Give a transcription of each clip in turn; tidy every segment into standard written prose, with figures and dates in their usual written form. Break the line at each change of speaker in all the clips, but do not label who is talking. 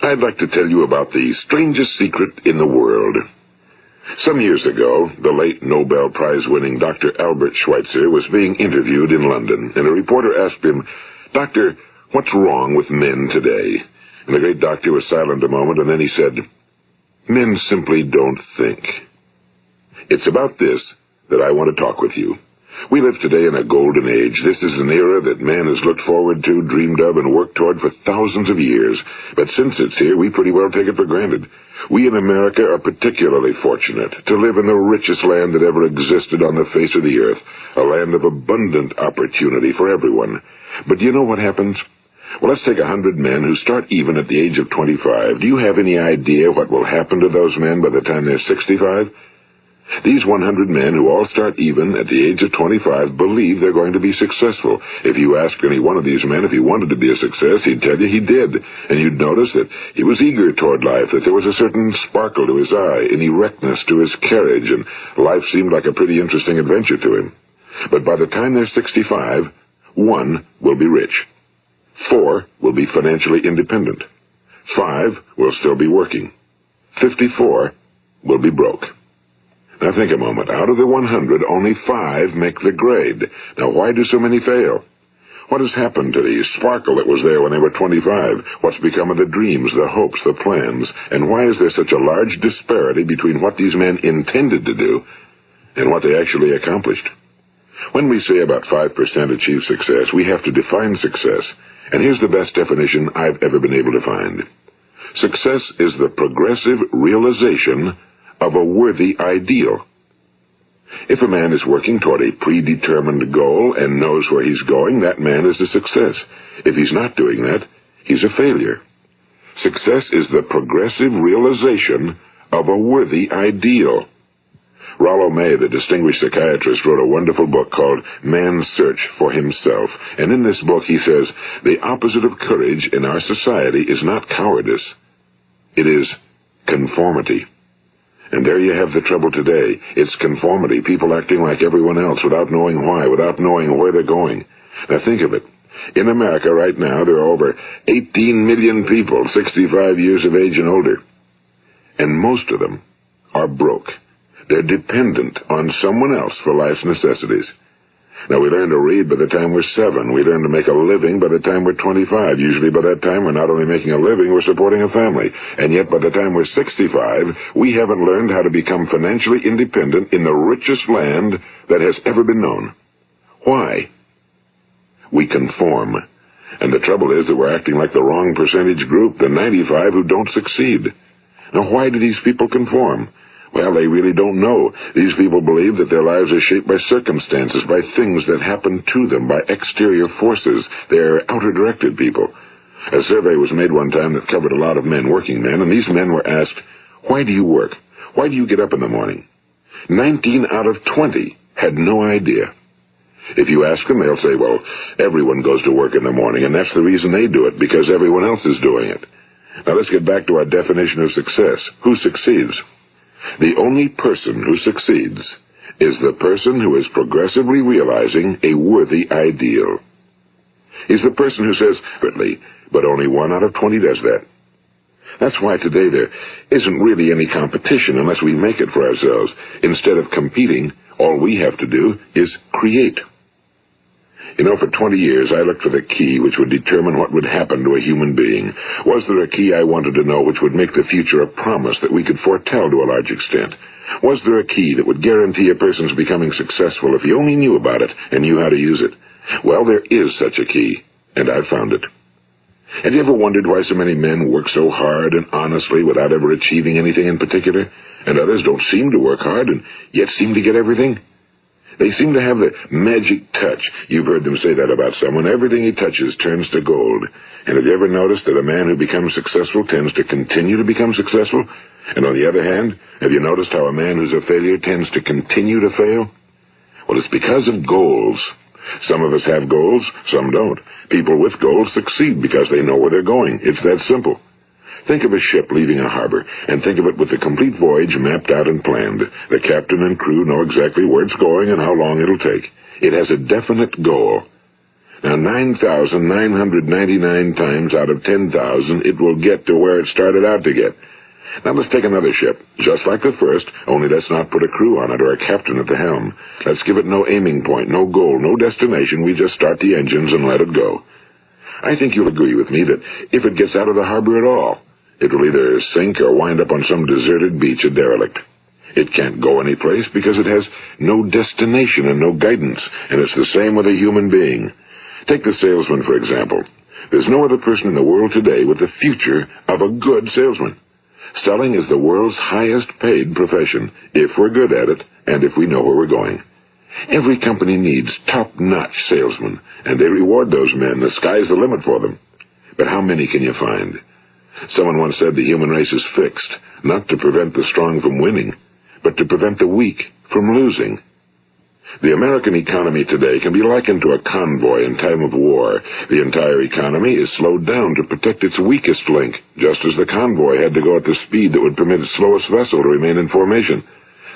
I'd like to tell you about the strangest secret in the world. Some years ago, the late Nobel Prize-winning Dr. Albert Schweitzer was being interviewed in London, and a reporter asked him, "Doctor, what's wrong with men today?" And the great doctor was silent a moment, and then he said, "Men simply don't think." It's about this that I want to talk with you. We live today in a golden age. This is an era that man has looked forward to, dreamed of, and worked toward for thousands of years. But since it's here, we pretty well take it for granted. We in America are particularly fortunate to live in the richest land that ever existed on the face of the earth, a land of abundant opportunity for everyone. But do you know what happens? Well, let's take 100 men who start even at the age of 25. Do you have any idea what will happen to those men by the time they're 65? These 100 men who all start even at the age of 25 believe they're going to be successful. If you ask any one of these men if he wanted to be a success, he'd tell you he did. And you'd notice that he was eager toward life, that there was a certain sparkle to his eye, an erectness to his carriage, and life seemed like a pretty interesting adventure to him. But by the time they're 65, 1 will be rich. 4 will be financially independent. 5 will still be working. 54 will be broke. Now think a moment. Out of the 100, only 5 make the grade. Now why do so many fail? What has happened to the sparkle that was there when they were 25? What's become of the dreams, the hopes, the plans? And why is there such a large disparity between what these men intended to do and what they actually accomplished? When we say about 5% achieve success, we have to define success. And here's the best definition I've ever been able to find. Success is the progressive realization of a worthy ideal. If a man is working toward a predetermined goal and knows where he's going, that man is a success. If he's not doing that, he's a failure. Success is the progressive realization of a worthy ideal. Rollo May, the distinguished psychiatrist, wrote a wonderful book called Man's Search for Himself. And in this book he says, the opposite of courage in our society is not cowardice. It is conformity. And there you have the trouble today. It's conformity, people acting like everyone else without knowing why, without knowing where they're going. Now think of it. In America right now, there are over 18 million people 65 years of age and older. And most of them are broke. They're dependent on someone else for life's necessities. Now, we learn to read by the time we're 7. We learn to make a living by the time we're 25. Usually by that time, we're not only making a living, we're supporting a family. And yet by the time we're 65, we haven't learned how to become financially independent in the richest land that has ever been known. Why? We conform. And the trouble is that we're acting like the wrong percentage group, the 95 who don't succeed. Now, why do these people conform? Well, they really don't know. These people believe that their lives are shaped by circumstances, by things that happen to them, by exterior forces. They're outer-directed people. A survey was made one time that covered a lot of men, working men, and these men were asked, "Why do you work? Why do you get up in the morning?" 19 out of 20 had no idea. If you ask them, they'll say, well, everyone goes to work in the morning, and that's the reason they do it, because everyone else is doing it. Now let's get back to our definition of success. Who succeeds? The only person who succeeds is the person who is progressively realizing a worthy ideal. He's the person who says, but only 1 out of 20 does that. That's why today there isn't really any competition unless we make it for ourselves. Instead of competing, all we have to do is create. You know, for 20 years, I looked for the key which would determine what would happen to a human being. Was there a key I wanted to know which would make the future a promise that we could foretell to a large extent? Was there a key that would guarantee a person's becoming successful if he only knew about it and knew how to use it? Well, there is such a key, and I've found it. Have you ever wondered why so many men work so hard and honestly without ever achieving anything in particular, and others don't seem to work hard and yet seem to get everything? They seem to have the magic touch. You've heard them say that about someone. Everything he touches turns to gold. And have you ever noticed that a man who becomes successful tends to continue to become successful? And on the other hand, have you noticed how a man who's a failure tends to continue to fail? Well, it's because of goals. Some of us have goals, some don't. People with goals succeed because they know where they're going. It's that simple. Think of a ship leaving a harbor, and think of it with the complete voyage mapped out and planned. The captain and crew know exactly where it's going and how long it'll take. It has a definite goal. Now, 9,999 times out of 10,000, it will get to where it started out to get. Now let's take another ship, just like the first, only let's not put a crew on it or a captain at the helm. Let's give it no aiming point, no goal, no destination. We just start the engines and let it go. I think you'll agree with me that if it gets out of the harbor at all, it will either sink or wind up on some deserted beach, a derelict. It can't go anyplace because it has no destination and no guidance, and it's the same with a human being. Take the salesman, for example. There's no other person in the world today with the future of a good salesman. Selling is the world's highest paid profession, if we're good at it, and if we know where we're going. Every company needs top-notch salesmen, and they reward those men. The sky's the limit for them. But how many can you find? Someone once said the human race is fixed, not to prevent the strong from winning, but to prevent the weak from losing. The American economy today can be likened to a convoy in time of war. The entire economy is slowed down to protect its weakest link, just as the convoy had to go at the speed that would permit its slowest vessel to remain in formation.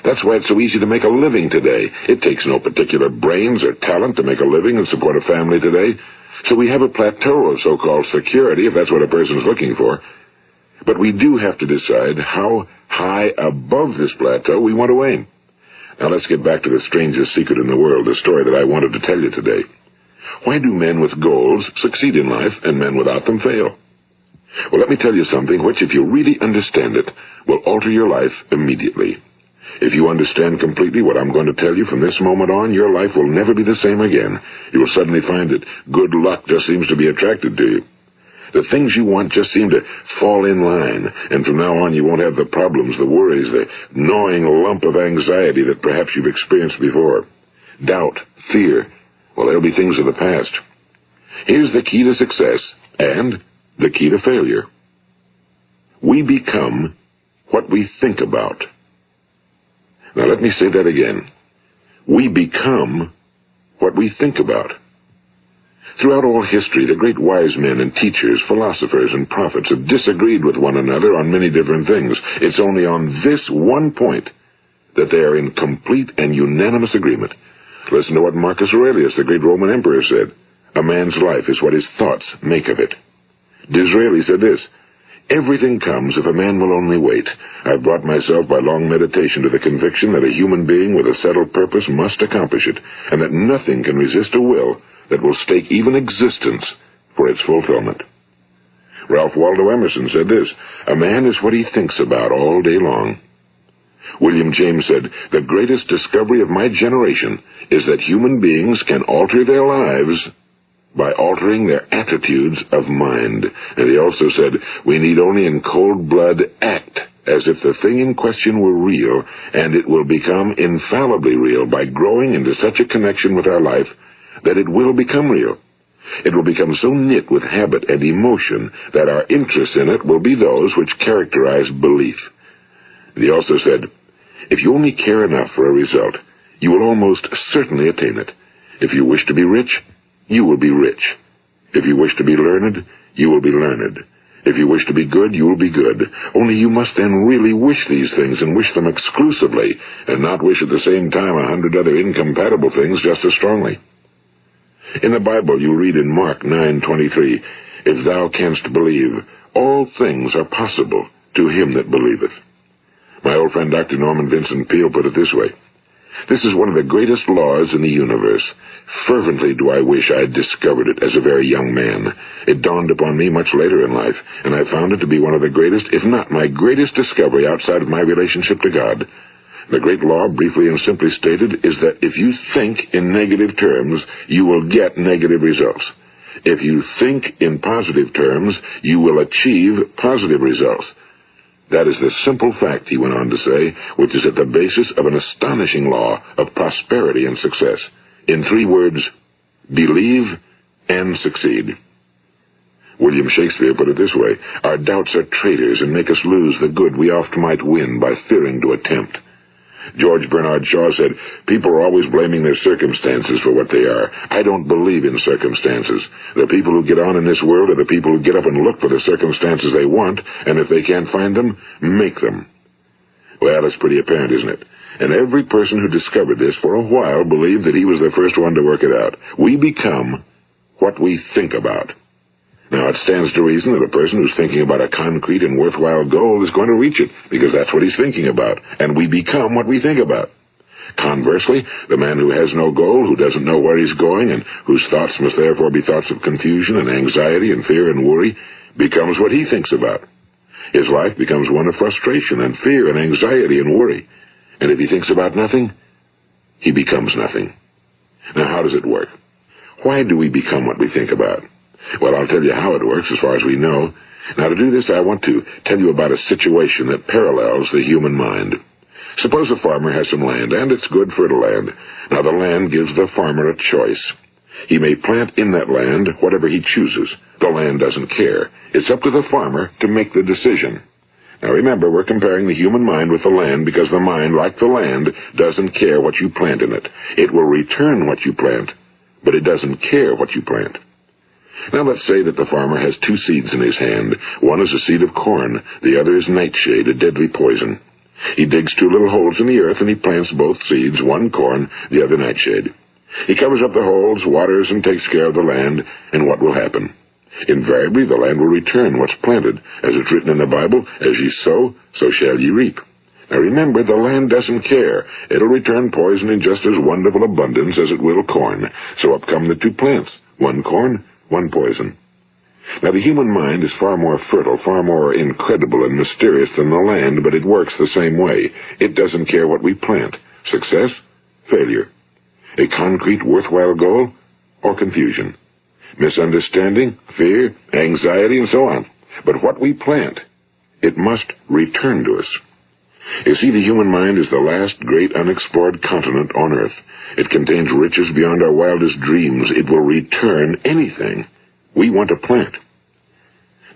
That's why it's so easy to make a living today. It takes no particular brains or talent to make a living and support a family today. So we have a plateau of so-called security, if that's what a person's looking for. But we do have to decide how high above this plateau we want to aim. Now let's get back to the strangest secret in the world, the story that I wanted to tell you today. Why do men with goals succeed in life and men without them fail? Well, let me tell you something which, if you really understand it, will alter your life immediately. If you understand completely what I'm going to tell you from this moment on, your life will never be the same again. You will suddenly find that good luck just seems to be attracted to you. The things you want just seem to fall in line, and from now on you won't have the problems, the worries, the gnawing lump of anxiety that perhaps you've experienced before. Doubt, fear, well, they'll be things of the past. Here's the key to success and the key to failure. We become what we think about. Now let me say that again. We become what we think about. Throughout all history, the great wise men and teachers, philosophers and prophets have disagreed with one another on many different things. It's only on this one point that they are in complete and unanimous agreement. Listen to what Marcus Aurelius, the great Roman emperor, said. A man's life is what his thoughts make of it. Disraeli said this, everything comes if a man will only wait. I've brought myself by long meditation to the conviction that a human being with a settled purpose must accomplish it, and that nothing can resist a will that will stake even existence for its fulfillment. Ralph Waldo Emerson said this, a man is what he thinks about all day long. William James said, the greatest discovery of my generation is that human beings can alter their lives by altering their attitudes of mind. And he also said, we need only in cold blood act as if the thing in question were real, and it will become infallibly real by growing into such a connection with our life that it will become real. It will become so knit with habit and emotion that our interest in it will be those which characterize belief. And he also said, if you only care enough for a result, you will almost certainly attain it. If you wish to be rich, you will be rich. If you wish to be learned, you will be learned. If you wish to be good, you will be good. Only you must then really wish these things, and wish them exclusively, and not wish at the same time 100 other incompatible things just as strongly. In the Bible, you read in Mark 9:23, if thou canst believe, all things are possible to him that believeth. My old friend Dr. Norman Vincent Peale put it this way, this is one of the greatest laws in the universe. Fervently do I wish I had discovered it as a very young man. It dawned upon me much later in life, and I found it to be one of the greatest, if not my greatest discovery outside of my relationship to God. The great law, briefly and simply stated, is that if you think in negative terms, you will get negative results. If you think in positive terms, you will achieve positive results. That is the simple fact, he went on to say, which is at the basis of an astonishing law of prosperity and success. In 3 words, believe and succeed. William Shakespeare put it this way, our doubts are traitors and make us lose the good we oft might win by fearing to attempt. George Bernard Shaw said, people are always blaming their circumstances for what they are. I don't believe in circumstances. The people who get on in this world are the people who get up and look for the circumstances they want, and if they can't find them, make them. Well, it's pretty apparent, isn't it? And every person who discovered this for a while believed that he was the first one to work it out. We become what we think about. Now, it stands to reason that a person who's thinking about a concrete and worthwhile goal is going to reach it, because that's what he's thinking about, and we become what we think about. Conversely, the man who has no goal, who doesn't know where he's going, and whose thoughts must therefore be thoughts of confusion and anxiety and fear and worry, becomes what he thinks about. His life becomes one of frustration and fear and anxiety and worry. And if he thinks about nothing, he becomes nothing. Now, how does it work? Why do we become what we think about? Well, I'll tell you how it works as far as we know. Now, to do this, I want to tell you about a situation that parallels the human mind. Suppose a farmer has some land, and it's good fertile land. Now, the land gives the farmer a choice. He may plant in that land whatever he chooses. The land doesn't care. It's up to the farmer to make the decision. Now, remember, we're comparing the human mind with the land because the mind, like the land, doesn't care what you plant in it. It will return what you plant, but it doesn't care what you plant. Now, let's say that the farmer has 2 seeds in his hand. One is a seed of corn. The other is nightshade, a deadly poison. He digs 2 little holes in the earth, and he plants both seeds, one corn, the other nightshade. He covers up the holes, waters, and takes care of the land, and what will happen? Invariably, the land will return what's planted. As it's written in the Bible, as ye sow, so shall ye reap. Now remember, the land doesn't care. It'll return poison in just as wonderful abundance as it will corn. So up come the 2 plants, one corn, one poison. Now, the human mind is far more fertile, far more incredible and mysterious than the land, but it works the same way. It doesn't care what we plant. Success, failure. A concrete, worthwhile goal, or confusion. Misunderstanding, fear, anxiety, and so on. But what we plant, it must return to us. You see, the human mind is the last great unexplored continent on Earth. It contains riches beyond our wildest dreams. It will return anything we want to plant.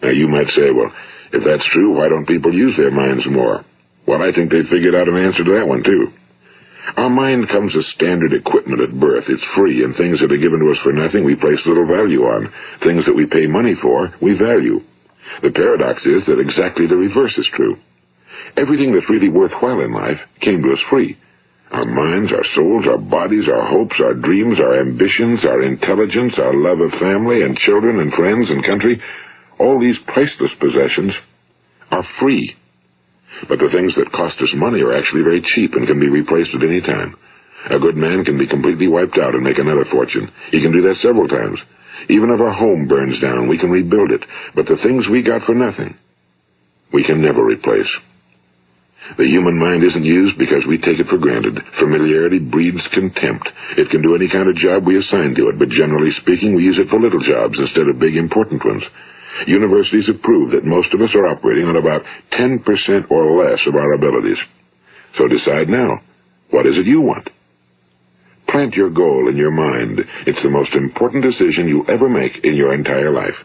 Now, you might say, well, if that's true, why don't people use their minds more? Well, I think they figured out an answer to that one, too. Our mind comes as standard equipment at birth. It's free, and things that are given to us for nothing we place little value on. Things that we pay money for, we value. The paradox is that exactly the reverse is true. Everything that's really worthwhile in life came to us free. Our minds, our souls, our bodies, our hopes, our dreams, our ambitions, our intelligence, our love of family and children and friends and country, all these priceless possessions are free. But the things that cost us money are actually very cheap and can be replaced at any time. A good man can be completely wiped out and make another fortune. He can do that several times. Even if our home burns down, we can rebuild it. But the things we got for nothing, we can never replace. The human mind isn't used because we take it for granted. Familiarity breeds contempt. It can do any kind of job we assign to it, but generally speaking, we use it for little jobs instead of big, important ones. Universities have proved that most of us are operating on about 10% or less of our abilities. So decide now, what is it you want? Plant your goal in your mind. It's the most important decision you'll ever make in your entire life.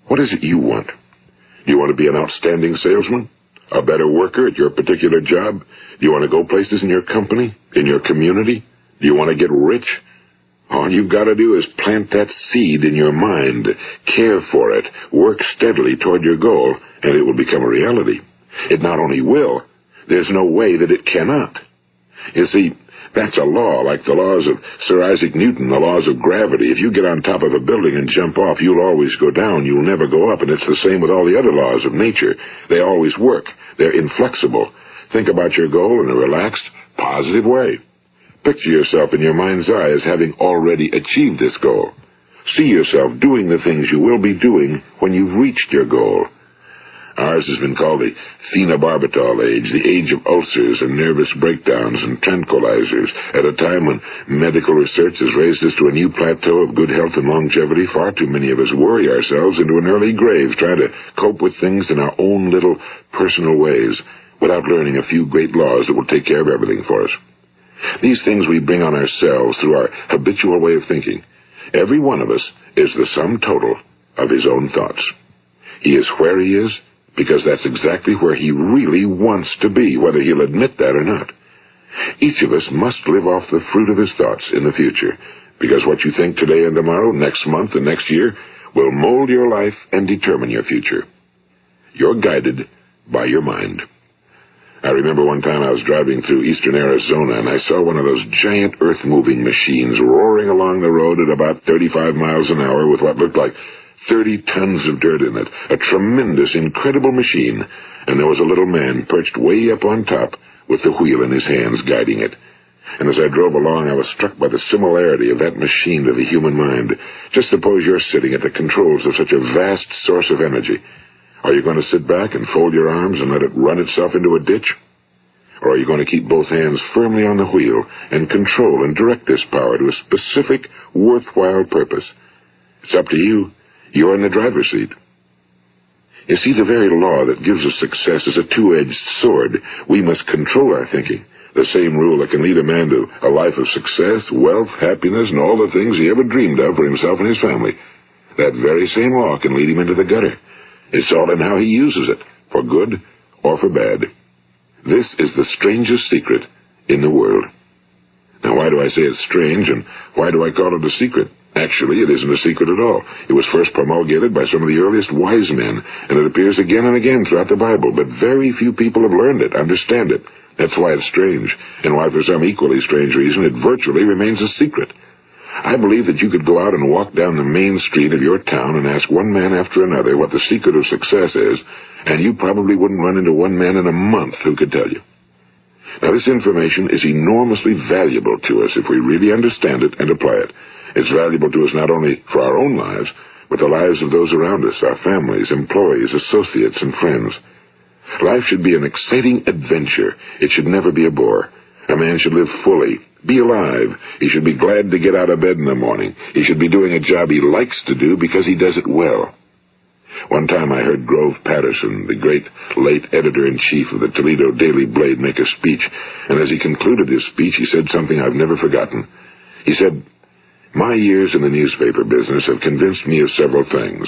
What is it you want? Do you want to be an outstanding salesman? A better worker at your particular job? Do you want to go places in your company? In your community? Do you want to get rich? All you've got to do is plant that seed in your mind, care for it, work steadily toward your goal, and it will become a reality. It not only will, there's no way that it cannot. You see, that's a law, like the laws of Sir Isaac Newton, the laws of gravity. If you get on top of a building and jump off, you'll always go down. You'll never go up, and it's the same with all the other laws of nature. They always work. They're inflexible. Think about your goal in a relaxed, positive way. Picture yourself in your mind's eye as having already achieved this goal. See yourself doing the things you will be doing when you've reached your goal. Ours has been called the Phenobarbital Age, the age of ulcers and nervous breakdowns and tranquilizers. At a time when medical research has raised us to a new plateau of good health and longevity, far too many of us worry ourselves into an early grave trying to cope with things in our own little personal ways without learning a few great laws that will take care of everything for us. These things we bring on ourselves through our habitual way of thinking. Every one of us is the sum total of his own thoughts. He is where he is because that's exactly where he really wants to be, whether he'll admit that or not. Each of us must live off the fruit of his thoughts in the future, because what you think today and tomorrow, next month and next year, will mold your life and determine your future. You're guided by your mind. I remember one time I was driving through eastern Arizona, and I saw one of those giant earth-moving machines roaring along the road at about 35 miles an hour with what looked like 30 tons of dirt in it. A tremendous, incredible machine, and there was a little man perched way up on top with the wheel in his hands guiding it. And as I drove along, I was struck by the similarity of that machine to the human mind. Just suppose you're sitting at the controls of such a vast source of energy. Are you going to sit back and fold your arms and let it run itself into a ditch? Or are you going to keep both hands firmly on the wheel and control and direct this power to a specific, worthwhile purpose? It's up to you. You're in the driver's seat. You see, the very law that gives us success is a two-edged sword. We must control our thinking. The same rule that can lead a man to a life of success, wealth, happiness, and all the things he ever dreamed of for himself and his family. That very same law can lead him into the gutter. It's all in how he uses it, for good or for bad. This is the strangest secret in the world. Now, why do I say it's strange, and why do I call it a secret? Actually, it isn't a secret at all. It was first promulgated by some of the earliest wise men, and it appears again and again throughout the Bible, but very few people have learned it, understand it. That's why it's strange, and why, for some equally strange reason, it virtually remains a secret. I believe that you could go out and walk down the main street of your town and ask one man after another what the secret of success is, and you probably wouldn't run into one man in a month who could tell you. Now, this information is enormously valuable to us if we really understand it and apply it. It's valuable to us not only for our own lives, but the lives of those around us, our families, employees, associates, and friends. Life should be an exciting adventure. It should never be a bore. A man should live fully, be alive. He should be glad to get out of bed in the morning. He should be doing a job he likes to do because he does it well. One time I heard Grove Patterson, the great late editor-in-chief of the Toledo Daily Blade, make a speech, and as he concluded his speech, he said something I've never forgotten. He said, "My years in the newspaper business have convinced me of several things.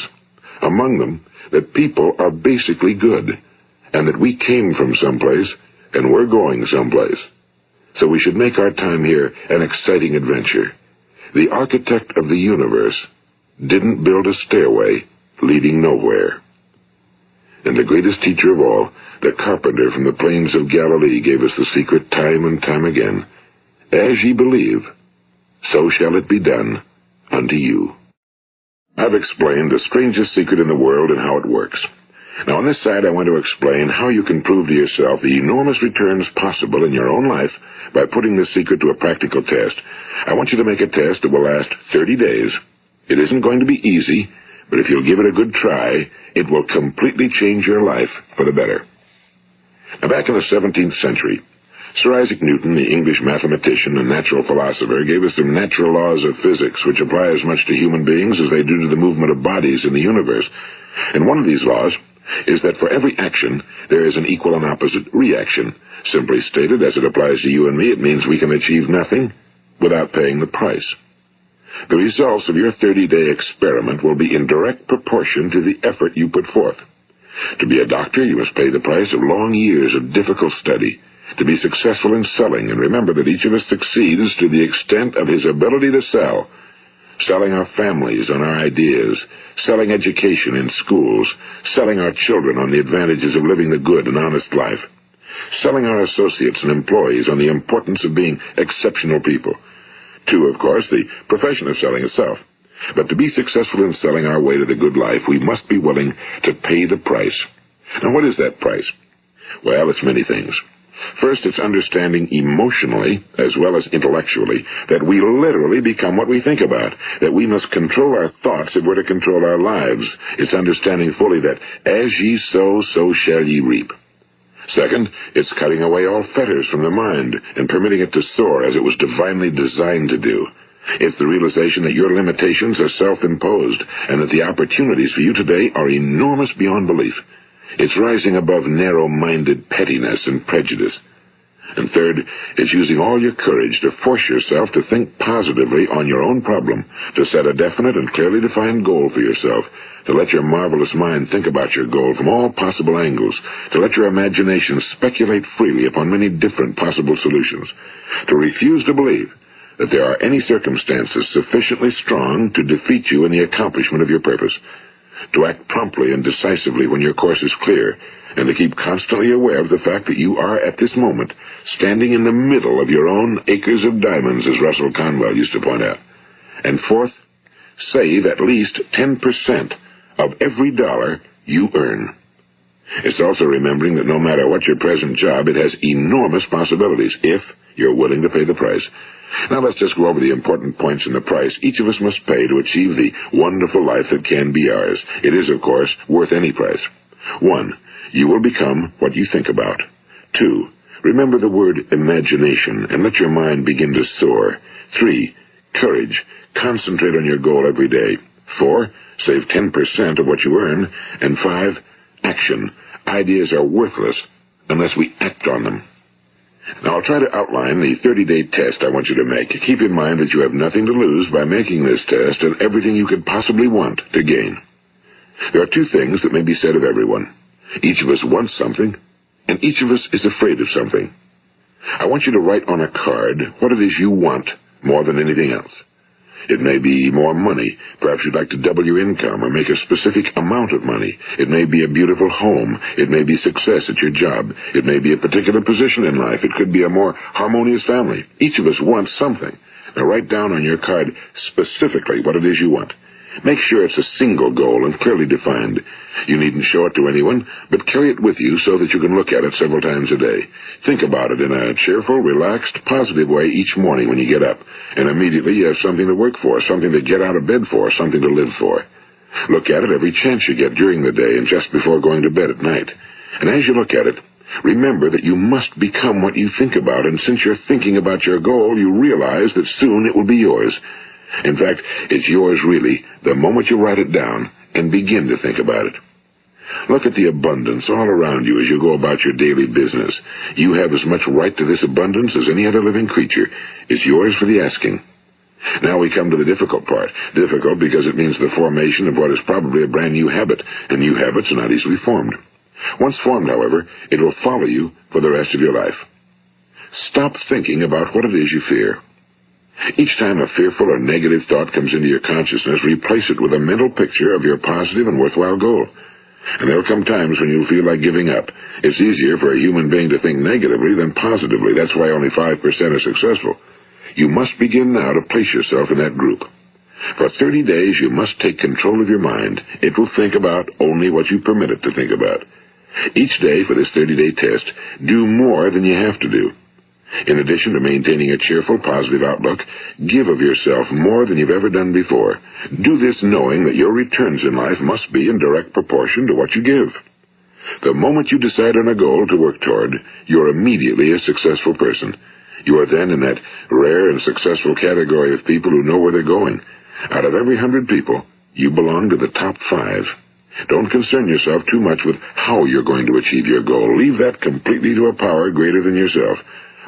Among them, that people are basically good, and that we came from someplace, and we're going someplace. So we should make our time here an exciting adventure. The architect of the universe didn't build a stairway leading nowhere." And the greatest teacher of all, the carpenter from the plains of Galilee, gave us the secret time and time again. As ye believe, so shall it be done unto you. I've explained the strangest secret in the world and how it works. Now, on this side, I want to explain how you can prove to yourself the enormous returns possible in your own life by putting this secret to a practical test. I want you to make a test that will last 30 days. It isn't going to be easy, but if you'll give it a good try, it will completely change your life for the better. Now, back in the 17th century, Sir Isaac Newton, the English mathematician and natural philosopher, gave us some natural laws of physics which apply as much to human beings as they do to the movement of bodies in the universe. And one of these laws is that for every action, there is an equal and opposite reaction. Simply stated, as it applies to you and me, it means we can achieve nothing without paying the price. The results of your 30-day experiment will be in direct proportion to the effort you put forth. To be a doctor, you must pay the price of long years of difficult study. To be successful in selling, and remember that each of us succeeds to the extent of his ability to sell. Selling our families on our ideas, selling education in schools, selling our children on the advantages of living the good and honest life, selling our associates and employees on the importance of being exceptional people. To, of course, the profession of selling itself. But to be successful in selling our way to the good life, we must be willing to pay the price. Now, what is that price? Well, it's many things. First, it's understanding emotionally, as well as intellectually, that we literally become what we think about, that we must control our thoughts if we're to control our lives. It's understanding fully that as ye sow, so shall ye reap. Second, it's cutting away all fetters from the mind and permitting it to soar as it was divinely designed to do. It's the realization that your limitations are self-imposed and that the opportunities for you today are enormous beyond belief. It's rising above narrow-minded pettiness and prejudice. And third, it's using all your courage to force yourself to think positively on your own problem, to set a definite and clearly defined goal for yourself, to let your marvelous mind think about your goal from all possible angles, to let your imagination speculate freely upon many different possible solutions, to refuse to believe that there are any circumstances sufficiently strong to defeat you in the accomplishment of your purpose, to act promptly and decisively when your course is clear, and to keep constantly aware of the fact that you are, at this moment, standing in the middle of your own acres of diamonds, as Russell Conwell used to point out. And fourth, save at least 10% of every dollar you earn. It's also remembering that no matter what your present job, it has enormous possibilities, if you're willing to pay the price. Now let's just go over the important points in the price each of us must pay to achieve the wonderful life that can be ours. It is, of course, worth any price. 1. You will become what you think about. 2. Remember the word imagination and let your mind begin to soar. 3. Courage. Concentrate on your goal every day. 4. Save 10% of what you earn. And 5. Action. Ideas are worthless unless we act on them. Now, I'll try to outline the 30-day test I want you to make. Keep in mind that you have nothing to lose by making this test and everything you could possibly want to gain. There are 2 things that may be said of everyone. Each of us wants something, and each of us is afraid of something. I want you to write on a card what it is you want more than anything else. It may be more money. Perhaps you'd like to double your income or make a specific amount of money. It may be a beautiful home. It may be success at your job. It may be a particular position in life. It could be a more harmonious family. Each of us wants something. Now write down on your card specifically what it is you want. Make sure it's a single goal and clearly defined. You needn't show it to anyone, but carry it with you so that you can look at it several times a day. Think about it in a cheerful, relaxed, positive way each morning when you get up, and immediately you have something to work for, something to get out of bed for, something to live for. Look at it every chance you get during the day and just before going to bed at night. And as you look at it, remember that you must become what you think about, and since you're thinking about your goal, you realize that soon it will be yours. In fact, it's yours really the moment you write it down and begin to think about it. Look at the abundance all around you as you go about your daily business. You have as much right to this abundance as any other living creature. It's yours for the asking. Now we come to the difficult part. Difficult because it means the formation of what is probably a brand new habit, and new habits are not easily formed. Once formed, however, it will follow you for the rest of your life. Stop thinking about what it is you fear. Each time a fearful or negative thought comes into your consciousness, replace it with a mental picture of your positive and worthwhile goal. And there will come times when you'll feel like giving up. It's easier for a human being to think negatively than positively. That's why only 5% are successful. You must begin now to place yourself in that group. For 30 days, you must take control of your mind. It will think about only what you permit it to think about. Each day for this 30-day test, do more than you have to do. In addition to maintaining a cheerful, positive outlook, give of yourself more than you've ever done before. Do this knowing that your returns in life must be in direct proportion to what you give. The moment you decide on a goal to work toward, you're immediately a successful person. You are then in that rare and successful category of people who know where they're going. Out of every 100 people, you belong to the top 5. Don't concern yourself too much with how you're going to achieve your goal. Leave that completely to a power greater than yourself.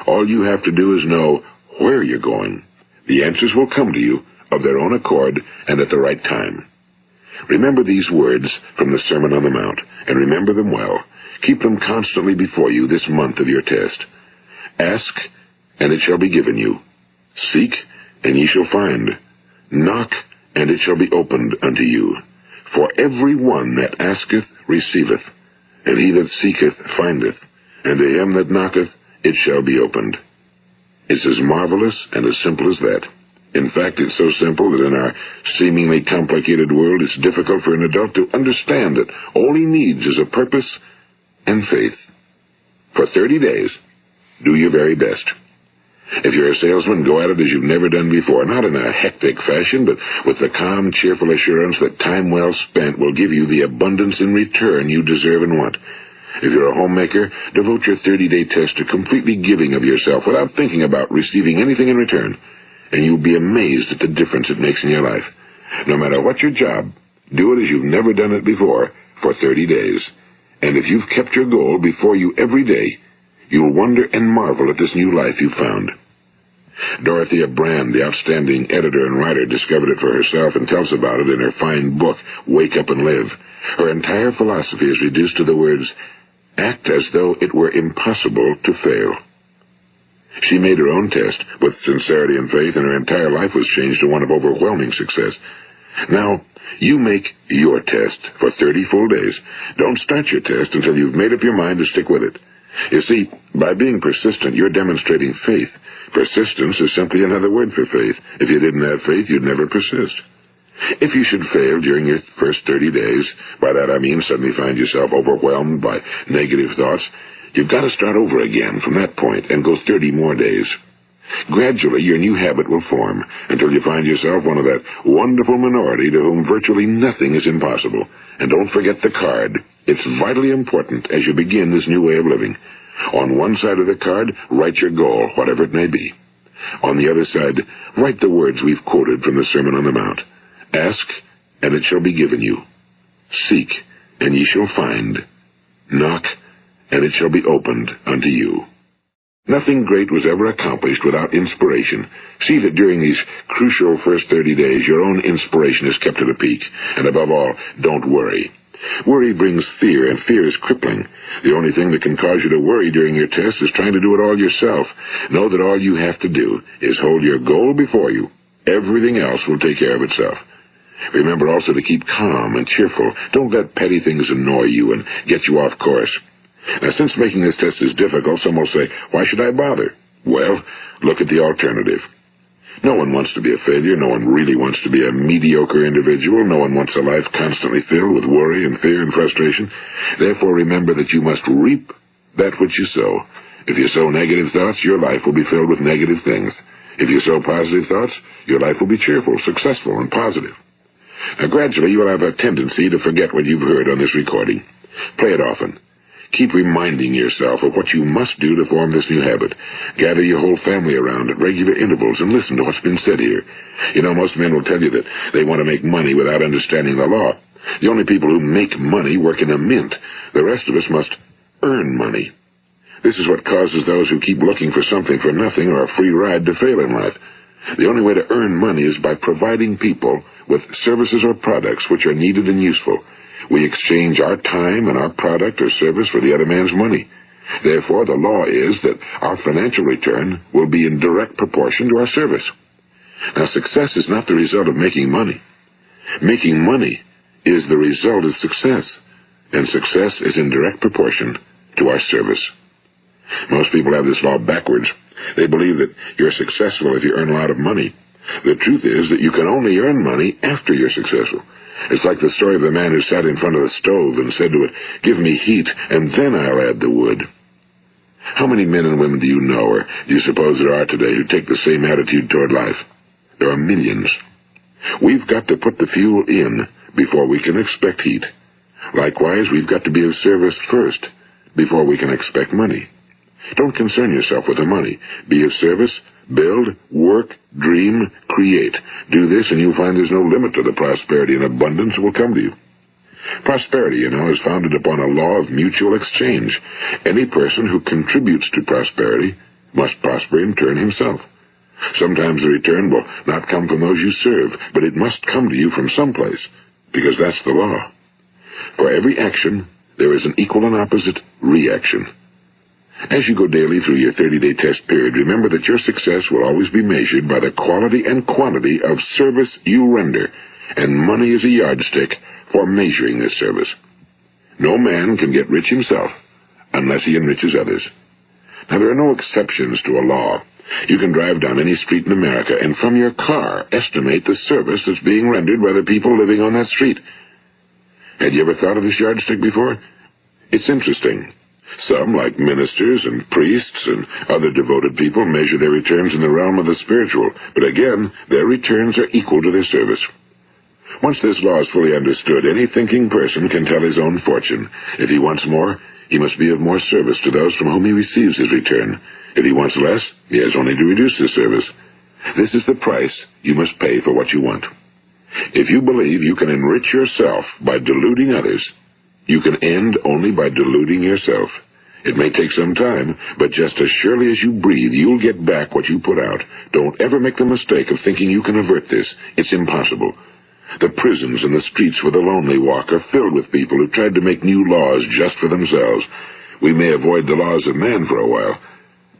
All you have to do is know where you're going. The answers will come to you of their own accord and at the right time. Remember these words from the Sermon on the Mount, and remember them well. Keep them constantly before you this month of your test. Ask, and it shall be given you. Seek, and ye shall find. Knock, and it shall be opened unto you. For every one that asketh receiveth, and he that seeketh findeth, and to him that knocketh it shall be opened. It's as marvelous and as simple as that. In fact, it's so simple that in our seemingly complicated world, it's difficult for an adult to understand that all he needs is a purpose and faith. For 30 days, do your very best. If you're a salesman, go at it as you've never done before, not in a hectic fashion, but with the calm, cheerful assurance that time well spent will give you the abundance in return you deserve and want. If you're a homemaker, devote your 30-day test to completely giving of yourself without thinking about receiving anything in return, and you'll be amazed at the difference it makes in your life. No matter what your job, do it as you've never done it before for 30 days. And if you've kept your goal before you every day, you'll wonder and marvel at this new life you've found. Dorothea Brand, the outstanding editor and writer, discovered it for herself and tells about it in her fine book, Wake Up and Live. Her entire philosophy is reduced to the words, act as though it were impossible to fail. She made her own test with sincerity and faith, and her entire life was changed to one of overwhelming success. Now, you make your test for 30 full days. Don't start your test until you've made up your mind to stick with it. You see, by being persistent, you're demonstrating faith. Persistence is simply another word for faith. If you didn't have faith, you'd never persist. If you should fail during your first 30 days, by that I mean suddenly find yourself overwhelmed by negative thoughts, you've got to start over again from that point and go 30 more days. Gradually, your new habit will form until you find yourself one of that wonderful minority to whom virtually nothing is impossible. And don't forget the card. It's vitally important as you begin this new way of living. On one side of the card, write your goal, whatever it may be. On the other side, write the words we've quoted from the Sermon on the Mount. Ask, and it shall be given you. Seek, and ye shall find. Knock, and it shall be opened unto you. Nothing great was ever accomplished without inspiration. See that during these crucial first 30 days, your own inspiration is kept at a peak. And above all, don't worry. Worry brings fear, and fear is crippling. The only thing that can cause you to worry during your test is trying to do it all yourself. Know that all you have to do is hold your goal before you. Everything else will take care of itself. Remember also to keep calm and cheerful. Don't let petty things annoy you and get you off course. Now, since making this test is difficult, some will say, why should I bother? Well, look at the alternative. No one wants to be a failure. No one really wants to be a mediocre individual. No one wants a life constantly filled with worry and fear and frustration. Therefore, remember that you must reap that which you sow. If you sow negative thoughts, your life will be filled with negative things. If you sow positive thoughts, your life will be cheerful, successful, and positive. Now, gradually, you will have a tendency to forget what you've heard on this recording. Play it often. Keep reminding yourself of what you must do to form this new habit. Gather your whole family around at regular intervals and listen to what's been said here. You know, most men will tell you that they want to make money without understanding the law. The only people who make money work in a mint. The rest of us must earn money. This is what causes those who keep looking for something for nothing or a free ride to fail in life. The only way to earn money is by providing people with services or products which are needed and useful. We exchange our time and our product or service for the other man's money. Therefore, the law is that our financial return will be in direct proportion to our service. Now, success is not the result of making money. Making money is the result of success, and success is in direct proportion to our service. Most people have this law backwards. They believe that you're successful if you earn a lot of money. The truth is that you can only earn money after you're successful. It's like the story of the man who sat in front of the stove and said to it, "Give me heat, and then I'll add the wood." How many men and women do you know, or do you suppose there are today, who take the same attitude toward life? There are millions. We've got to put the fuel in before we can expect heat. Likewise, we've got to be of service first before we can expect money. Don't concern yourself with the money. Be of service. Build, work, dream, create. Do this, and you'll find there's no limit to the prosperity and abundance that will come to you. Prosperity, you know, is founded upon a law of mutual exchange. Any person who contributes to prosperity must prosper in turn himself. Sometimes the return will not come from those you serve, but it must come to you from someplace, because that's the law. For every action, there is an equal and opposite reaction. As you go daily through your 30-day test period, remember that your success will always be measured by the quality and quantity of service you render, and money is a yardstick for measuring this service. No man can get rich himself unless he enriches others. Now, there are no exceptions to a law. You can drive down any street in America and from your car estimate the service that's being rendered by the people living on that street. Had you ever thought of this yardstick before? It's interesting. Some, like ministers and priests and other devoted people, measure their returns in the realm of the spiritual, but again, their returns are equal to their service. Once this law is fully understood, any thinking person can tell his own fortune. If he wants more, he must be of more service to those from whom he receives his return. If he wants less, he has only to reduce his service. This is the price you must pay for what you want. If you believe you can enrich yourself by deluding others, you can end only by deluding yourself. It may take some time, but just as surely as you breathe, you'll get back what you put out. Don't ever make the mistake of thinking you can avert this. It's impossible. The prisons and the streets where the lonely walk are filled with people who tried to make new laws just for themselves. We may avoid the laws of man for a while,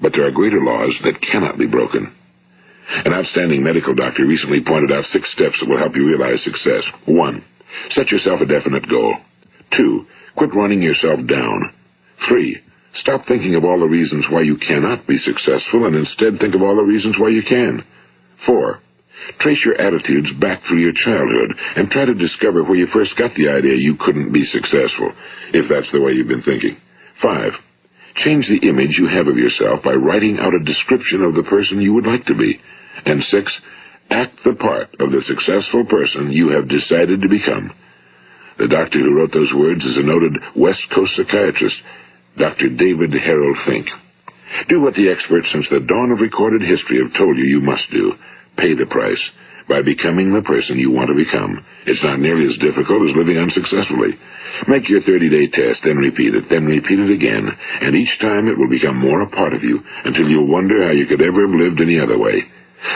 but there are greater laws that cannot be broken. An outstanding medical doctor recently pointed out 6 steps that will help you realize success. 1. Set yourself a definite goal. 2. Quit running yourself down. 3. Stop thinking of all the reasons why you cannot be successful and instead think of all the reasons why you can. 4. Trace your attitudes back through your childhood and try to discover where you first got the idea you couldn't be successful, if that's the way you've been thinking. 5. Change the image you have of yourself by writing out a description of the person you would like to be. And 6. Act the part of the successful person you have decided to become. The doctor who wrote those words is a noted West Coast psychiatrist, Dr. David Harold Fink. Do what the experts since the dawn of recorded history have told you must do. Pay the price by becoming the person you want to become. It's not nearly as difficult as living unsuccessfully. Make your 30-day test, then repeat it again, and each time it will become more a part of you until you'll wonder how you could ever have lived any other way.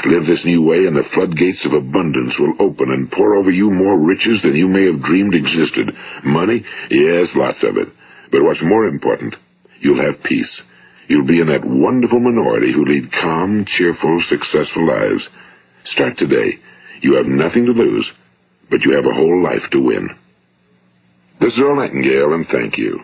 Live this new way and the floodgates of abundance will open and pour over you more riches than you may have dreamed existed. Money? Yes, lots of it. But what's more important, you'll have peace. You'll be in that wonderful minority who lead calm, cheerful, successful lives. Start today. You have nothing to lose, but you have a whole life to win. This is Earl Nightingale, and thank you.